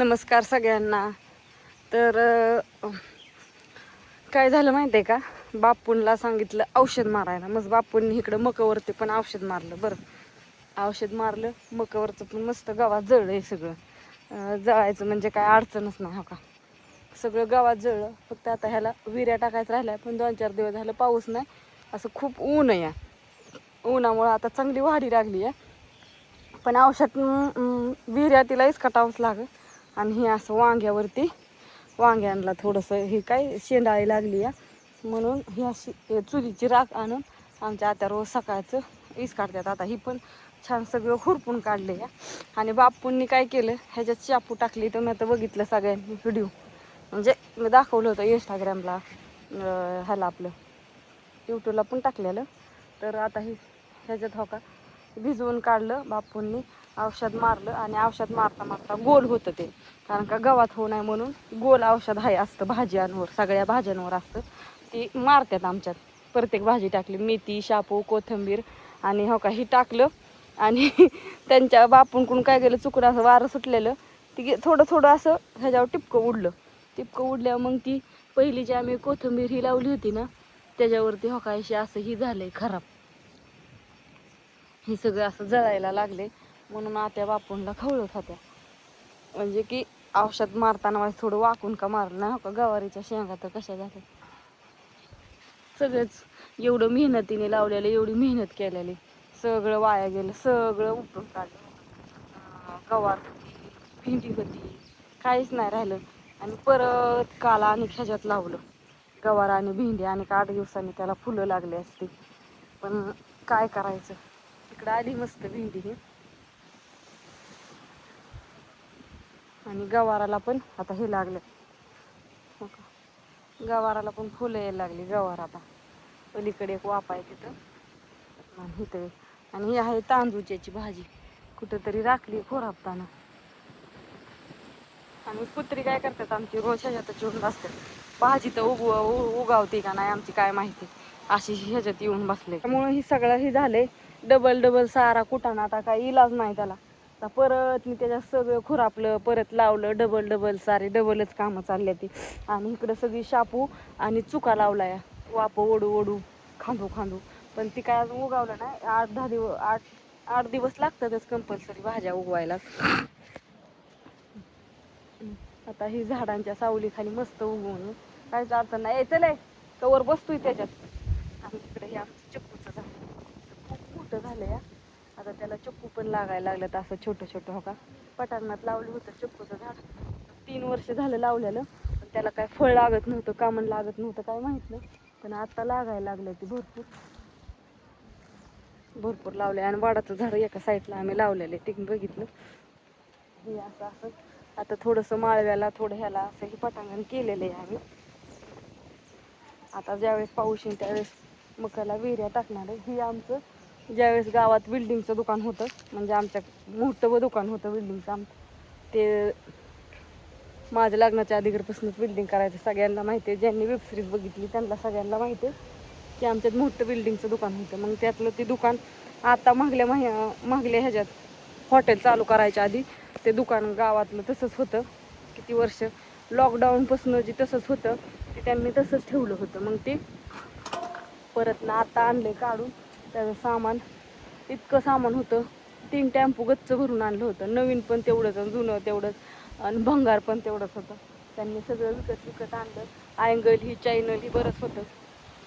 नमस्कार सगळ्यांना. तर काय झालं माहिती आहे का, बापूंला सांगितलं औषध मारायला. मग बापूंनी इकडं मकावरती पण औषध मारलं. बरं औषध मारलं, मकावरचं पण मस्त गावात जळलं आहे सगळं. जळायचं म्हणजे काय अडचणच नाही. हो का, सगळं गावात जळलं. फक्त आता ह्याला विऱ्या टाकायचं राहिल्या, पण 2-4 दिवस झालं पाऊस नाही. असं खूप ऊन आहे. उन्हामुळं आता चांगली वाढी लागली आहे. पण औषध विऱ्या तिला इसकटावंच लागेल. आणि हे असं वांग्यांना थोडंसं हे काय शेंडाळी लागली आहे, म्हणून ही अशी चुलीची राख आणून आमच्या आता रोज सकाळचं वीज काढतात. आता ही पण छान सगळं खुरपून काढले आहे. आणि बापूंनी काय केलं, ह्याच्यात शापू टाकली. तर मी आता बघितलं सगळ्यांनी व्हिडिओ, म्हणजे मी दाखवलं होतं इंस्टाग्रामला, ह्याला आपलं यूट्यूबला पण टाकलेलं. तर आता ही ह्याच्यात हो का भिजवून काढलं बापूंनी, औषध मारलं. आणि औषध मारता मारता गोल होतं ते, कारण का गव्हात होऊ नये म्हणून गोल औषध आहे असतं. भाज्यांवर, सगळ्या भाज्यांवर असतं. ती मारतात आमच्यात. प्रत्येक भाजी टाकली, मेथी, शापू, कोथिंबीर. आणि हो का ही टाकलं. आणि त्यांच्या बापूंकडून काय केलं, चुकून असं वारं सुटलेलं, ती थोडं थोडं असं ह्याच्यावर टिपकं उडल्यावर मग ती पहिली जी आम्ही कोथिंबीर ही लावली होती ना, त्याच्यावरती हो का असं ही झालंय खराब. हे सगळं असं जळायला लागले. म्हणून आत्या बापूंला खवळत होत्या, म्हणजे की औषध मारताना मला थोडं वाकून का मारलं नाही. हो का, गवारीच्या शेंगा तर कशा झाल्या. सगळंच एवढं मेहनतीने लावलेलं, एवढी मेहनत केलेली, सगळं वाया गेलं. सगळं उपटून काढलं. गवार होती, भेंडी होती, काहीच नाही राहिलं. आणि परत काला आणि ह्याच्यात लावलं गवार आणि भेंडी. आणि 8 दिवसांनी त्याला फुलं लागली असती, पण काय करायचं. इकडं आली मस्त भेंडी ही. आणि गवाराला पण आता हे लागलं. हो का, गवाराला पण फुलं यायला लागली. गवार आता पलीकडे एक वापा आहे तिथं इथं. आणि ही आहे तांदूच्याची भाजी, कुठंतरी राखली खोरापताना. आणि कुत्री काय करतात आमची, रोज ह्याच्यातच येऊन बसतात. भाजी तर उगावते का नाही आमची काय माहिती, अशी ह्याच्यात येऊन बसले. त्यामुळे ही सगळं ही झाले. डबल सारा कुटाणा. आता काय इलाज नाही त्याला. आता परत मी त्याच्यात सगळं खुरापलं, परत लावलं. डबल सारे डबलच कामं चालले ती. आणि इकडं सगळी शापू आणि चुका लावलाय, वाप ओढू खांदू. पण ती काय अजून उगावलं नाही. 8-10 दिवस 8 दिवस लागतातच कंपल्सरी भाज्या उगवायला. आता ही झाडांच्या सावलीखाली मस्त उगवून काहीच अडचण नाही. चले कवर बसतोय त्याच्यात. आणि इकडे हे आमचं चिक्कूचं झाड खूप मोठं झालं या. आता त्याला चिक्कू पण लागायला लागलं. असं छोटं हो का, पटांगणात लावलं होतं चिक्कूचं झाड. 3 वर्ष झालं लावलेलं, पण त्याला काय फळ लागत नव्हतं, कामण लागत नव्हतं, काय माहित नाही. पण आता लागायला लागलं ती भरपूर लावले. आणि वाडाचं झाड एका साईडला आम्ही लावलेलं आहे, ते बघितलं. हे असं आता थोडंसं माळव्याला, थोडं ह्याला असं हे पटांगण केलेलं आहे आम्ही. आता ज्यावेळेस पाऊस येईल त्यावेळेस मकाला विहिऱ्या टाकणार आहे. ही आमचं ज्यावेळेस गावात बिल्डिंगचं दुकान होतं, म्हणजे आमच्या मोठं दुकान होतं बिल्डिंगचं, ते माझ्या लग्नाच्या अगोदरपासूनच बिल्डिंग करायचं. सगळ्यांना माहिती आहे, ज्यांनी वेबसिरीज बघितली त्यांना सगळ्यांना माहिती आहे की आमच्यात मोठं बिल्डिंगचं दुकान होतं. मग त्यातलं ते दुकान आता मागल्या ह्याच्यात हॉटेल चालू करायच्या आधी ते दुकान गावातलं तसंच होतं. किती वर्ष लॉकडाऊनपासून जे तसंच होतं ते त्यांनी तसंच ठेवलं होतं. मग ते परत ना आता आणले काढून. त्याचं सामान, इतकं सामान होतं, 3 टेम्पो गच्च भरून आणलं होतं. नवीन पण तेवढंच, जुनं तेवढंच, आणि भंगार पण तेवढंच होतं. त्यांनी सगळं विकत आणलं. अँगल ही चॅनल ही बरंच होतं.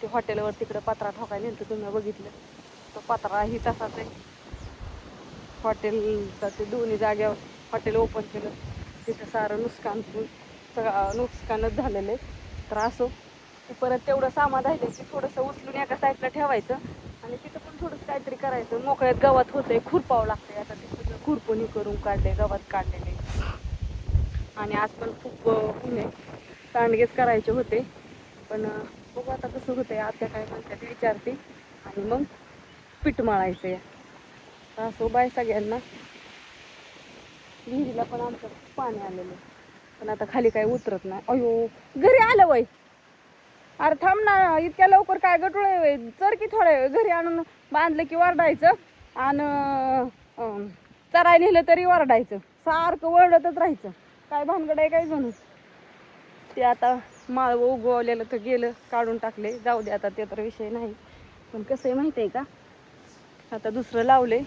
ते हॉटेलवर तिकडं पत्रा ठोकायला नेलं, तुम्ही बघितलं तो पत्रा ही तसाच आहे. हॉटेलचा ते दोन्ही जाग्यावर हॉटेल ओपन केलं, तिथं सारं नुकसानच झालेलं आहे. तर असो, ते परत तेवढं सामान राहिलं की थोडंसं उचलून एका साईडला ठेवायचं आणि तिथं पण थोडंसं काहीतरी करायचं. मोकळ्यात गावात होतंय, खुरपावं लागतंय. आता ते सगळं खुरपणी करून काढले, गावात काढलेले. आणि आज पण खूप ऊन आहे. सांडगेच करायचे होते, पण बघू आता कसं होतंय. आत्या काय म्हणतात ते विचारते आणि मग पीठ मळायचं आहे. असो, बाय सगळ्यांना. विहिरीला पण आमच्या खूप पाणी आलेलं, पण आता खाली काय उतरत नाही. अयो, घरी आलं वय. अरे थांब ना, इतक्या लवकर काय गटुळे चर की, थोड्या वेळ घरी आणून बांधलं की वरडायचं. आणि चराय नेलं तरी वरडायचं, सारखं वरडतच राहायचं. काय भानगड आहे काय जणू. ते आता माळवं उगवलेलं तर गेलं, काढून टाकले, जाऊ दे आता, ते तर विषय नाही. पण कसं आहे माहिती आहे का, आता दुसरं लावले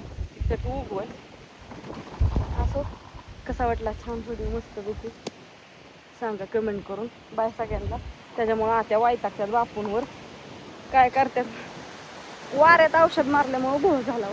त्यात उगवल. असो, कसा वाटला छान व्हिडिओ मस्तपैकी सांगा कमेंट करून. बाय सगळ्यांना. त्याच्यामुळं आत्या वायतागतात बापूंवर, काय करतात, वाऱ्यात औषध मारल्यामुळं घोळ झाला.